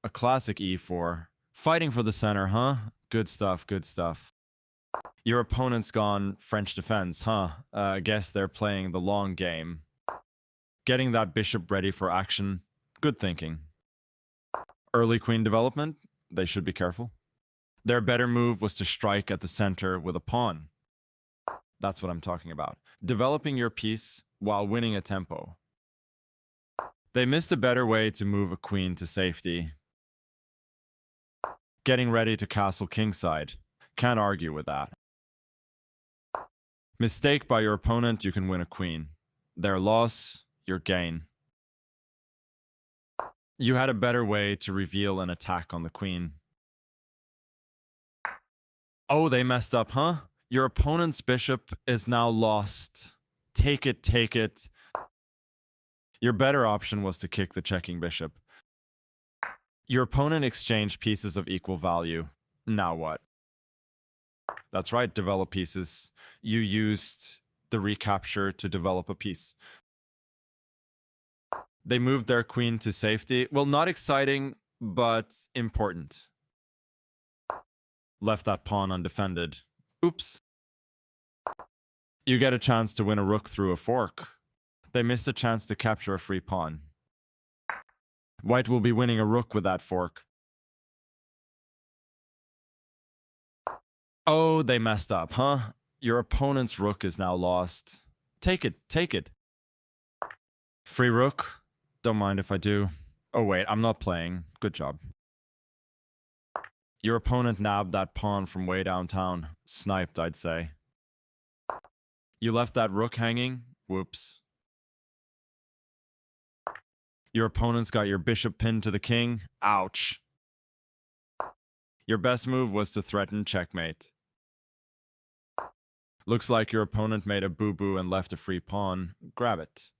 A classic e4. Fighting for the center, huh? Good stuff, good stuff. Your opponent's gone French defense, huh? Guess they're playing the long game. Getting that bishop ready for action. Good thinking. Early queen development. They should be careful. Their better move was to strike at the center with a pawn. That's what I'm talking about. Developing your piece while winning a tempo. They missed a better way to move a queen to safety. Getting ready to castle kingside. Can't argue with that. Mistake by your opponent, you can win a queen. Their loss, your gain. You had a better way to reveal an attack on the queen. Oh, they messed up, huh? Your opponent's bishop is now lost. Take it, take it. Your better option was to kick the checking bishop. Your opponent exchanged pieces of equal value. Now what? That's right, develop pieces. You used the recapture to develop a piece. They moved their queen to safety. Well, not exciting, but important. Left that pawn undefended. Oops. You get a chance to win a rook through a fork. They missed a chance to capture a free pawn. White will be winning a rook with that fork. Oh, they messed up, huh? Your opponent's rook is now lost. Take it, take it. Free rook. Don't mind if I do. Oh wait, I'm not playing. Good job. Your opponent nabbed that pawn from way downtown. Sniped, I'd say. You left that rook hanging. Whoops. Your opponent's got your bishop pinned to the king. Ouch. Your best move was to threaten checkmate. Looks like your opponent made a boo-boo and left a free pawn. Grab it.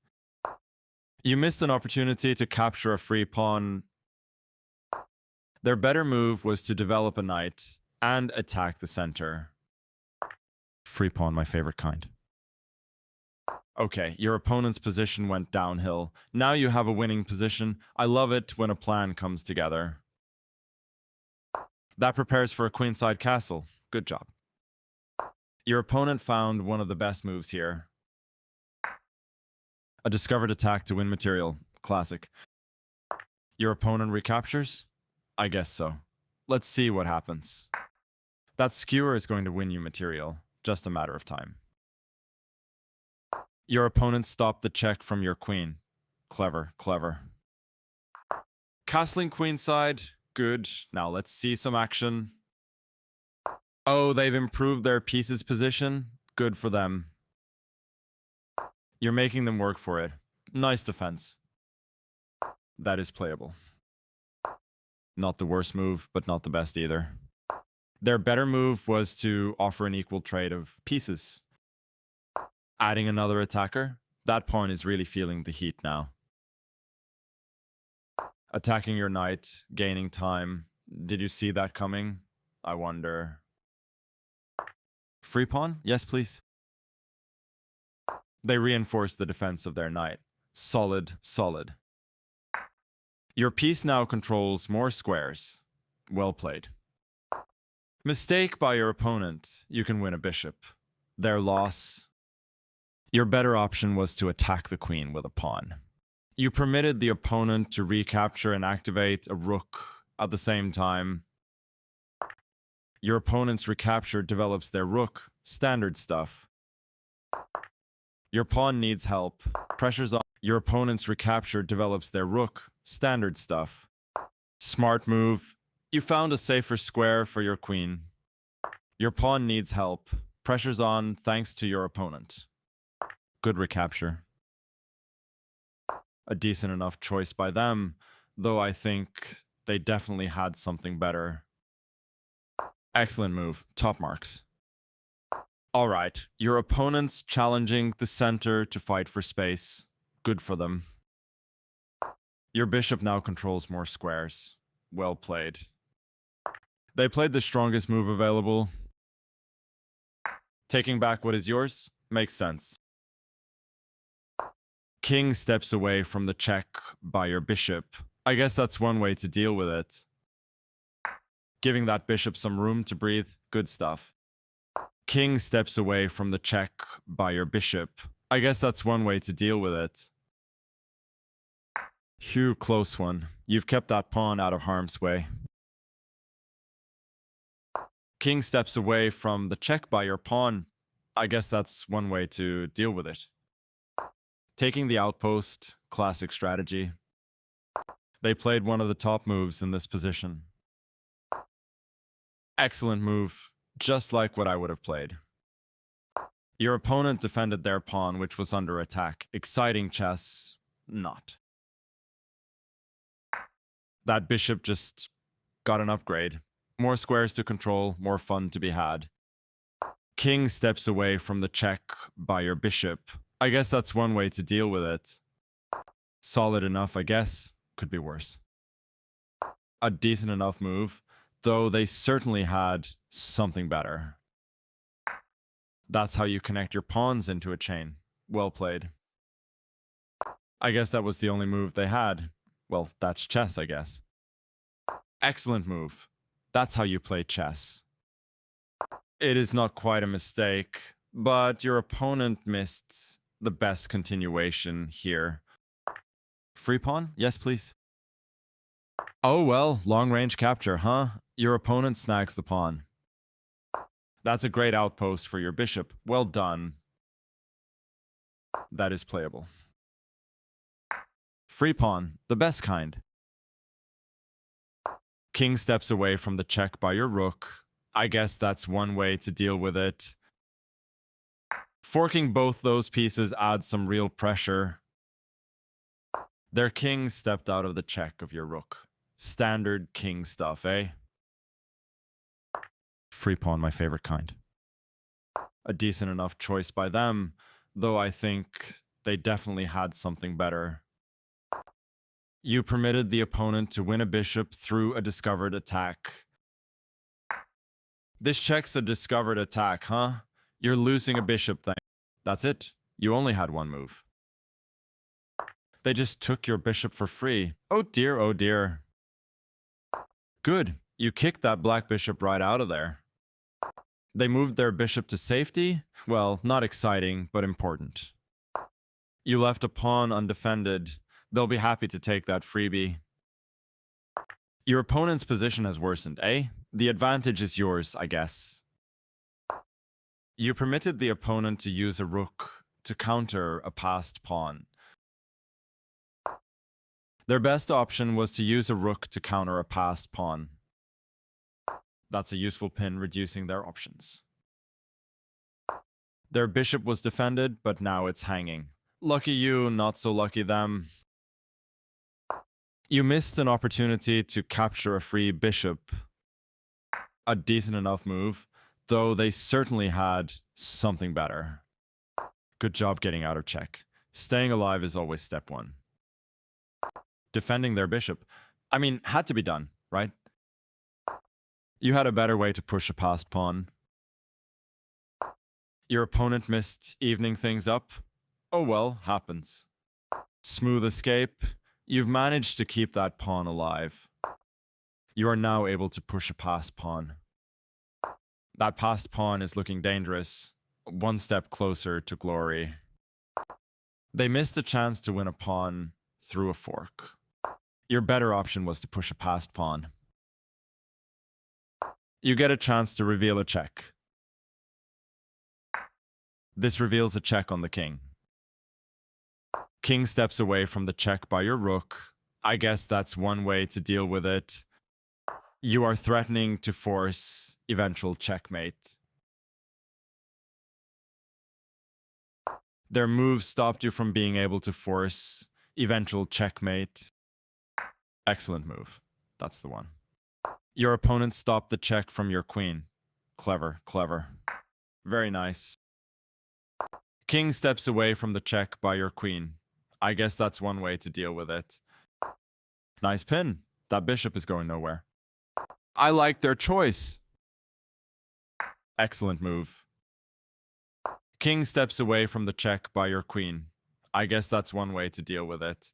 You missed an opportunity to capture a free pawn. Their better move was to develop a knight and attack the center. Free pawn, my favorite kind. Okay, your opponent's position went downhill. Now you have a winning position. I love it when a plan comes together. That prepares for a queenside castle. Good job. Your opponent found one of the best moves here. A discovered attack to win material. Classic. Your opponent recaptures? I guess so. Let's see what happens. That skewer is going to win you material. Just a matter of time. Your opponent stopped the check from your queen. Clever, clever. Castling queenside. Good. Now let's see some action. Oh, they've improved their piece's position. Good for them. You're making them work for it. Nice defense. That is playable. Not the worst move, but not the best either. Their better move was to offer an equal trade of pieces. Adding another attacker. That pawn is really feeling the heat now. Attacking your knight, gaining time. Did you see that coming? I wonder. Free pawn? Yes, please. They reinforced the defense of their knight. Solid, solid. Your piece now controls more squares. Well played. Mistake by your opponent. You can win a bishop. Their loss. Your better option was to attack the queen with a pawn. You permitted the opponent to recapture and activate a rook at the same time. Your opponent's recapture develops their rook. Standard stuff. Your pawn needs help. Pressure's on. Your opponent's recapture develops their rook. Standard stuff. Smart move. You found a safer square for your queen. Your pawn needs help. Pressure's on thanks to your opponent. Good recapture. A decent enough choice by them, though I think they definitely had something better. Excellent move. Top marks. All right, your opponent's challenging the center to fight for space. Good for them. Your bishop now controls more squares. Well played. They played the strongest move available. Taking back what is yours makes sense. King steps away from the check by your bishop. I guess that's one way to deal with it. Giving that bishop some room to breathe, good stuff. King steps away from the check by your bishop. I guess that's one way to deal with it. Phew, close one. You've kept that pawn out of harm's way. King steps away from the check by your pawn. I guess that's one way to deal with it. Taking the outpost, classic strategy. They played one of the top moves in this position. Excellent move, just like what I would have played. Your opponent defended their pawn, which was under attack. Exciting chess, not. That bishop just got an upgrade. More squares to control, more fun to be had. King steps away from the check by your bishop. I guess that's one way to deal with it. Solid enough, I guess. Could be worse. A decent enough move, though they certainly had something better. That's how you connect your pawns into a chain. Well played. I guess that was the only move they had. Well, that's chess, I guess. Excellent move. That's how you play chess. It is not quite a mistake, but your opponent missed the best continuation here. Free pawn? Yes, please. Oh, well, long-range capture, huh? Your opponent snags the pawn. That's a great outpost for your bishop. Well done. That is playable. Free pawn, the best kind. King steps away from the check by your rook. I guess that's one way to deal with it. Forking both those pieces adds some real pressure. Their king stepped out of the check of your rook. Standard king stuff, eh? Free pawn, my favorite kind. A decent enough choice by them, though I think they definitely had something better. You permitted the opponent to win a bishop through a discovered attack. This check's a discovered attack, huh? You're losing a bishop thing. That's it. You only had one move. They just took your bishop for free. Oh dear, oh dear. Good. You kicked that black bishop right out of there. They moved their bishop to safety. Well, not exciting, but important. You left a pawn undefended. They'll be happy to take that freebie. Your opponent's position has worsened, eh? The advantage is yours, I guess. You permitted the opponent to use a rook to counter a passed pawn. Their best option was to use a rook to counter a passed pawn. That's a useful pin, reducing their options. Their bishop was defended, but now it's hanging. Lucky you, not so lucky them. You missed an opportunity to capture a free bishop. A decent enough move, though they certainly had something better. Good job getting out of check. Staying alive is always step one. Defending their bishop. I mean, had to be done, right? You had a better way to push a passed pawn. Your opponent missed evening things up. Oh well, happens. Smooth escape. You've managed to keep that pawn alive. You are now able to push a passed pawn. That passed pawn is looking dangerous. One step closer to glory. They missed a chance to win a pawn through a fork. Your better option was to push a passed pawn. You get a chance to reveal a check. This reveals a check on the king. King steps away from the check by your rook. I guess that's one way to deal with it. You are threatening to force eventual checkmate. Their move stopped you from being able to force eventual checkmate. Excellent move. That's the one. Your opponent stopped the check from your queen. Clever, clever. Very nice. King steps away from the check by your queen. I guess that's one way to deal with it. Nice pin. That bishop is going nowhere. I like their choice. Excellent move. King steps away from the check by your queen. I guess that's one way to deal with it.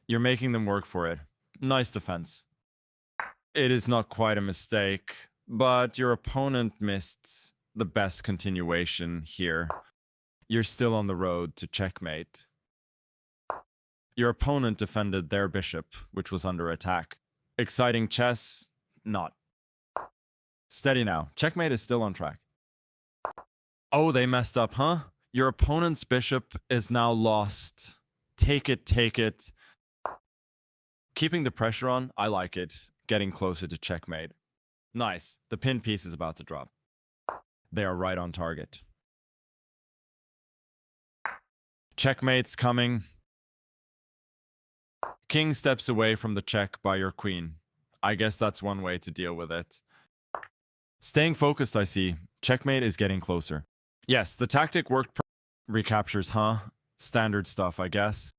You're making them work for it. Nice defense. It is not quite a mistake, but your opponent missed the best continuation here. You're still on the road to checkmate. Your opponent defended their bishop, which was under attack. Exciting chess? Not. Steady now. Checkmate is still on track. Oh, they messed up, huh? Your opponent's bishop is now lost. Take it, take it. Keeping the pressure on, I like it. Getting closer to checkmate. Nice. The pin piece is about to drop. They are right on target. Checkmate's coming. King steps away from the check by your queen. I guess that's one way to deal with it. Staying focused, I see. Checkmate is getting closer. Yes, the tactic worked. Recaptures, huh? Standard stuff, I guess.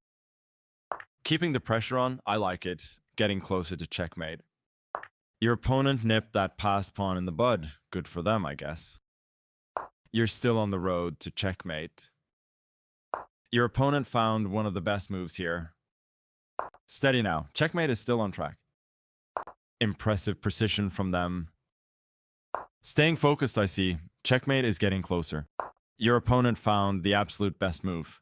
Keeping the pressure on, I like it. Getting closer to checkmate. Your opponent nipped that passed pawn in the bud. Good for them, I guess. You're still on the road to checkmate. Your opponent found one of the best moves here. Steady now. Checkmate is still on track. Impressive precision from them. Staying focused, I see. Checkmate is getting closer. Your opponent found the absolute best move.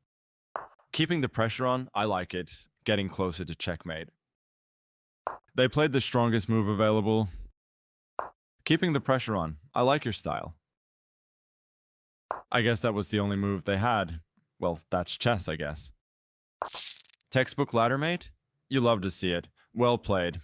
Keeping the pressure on, I like it. Getting closer to checkmate. They played the strongest move available. Keeping the pressure on, I like your style. I guess that was the only move they had. Well, that's chess, I guess. Textbook ladder mate? You love to see it. Well played.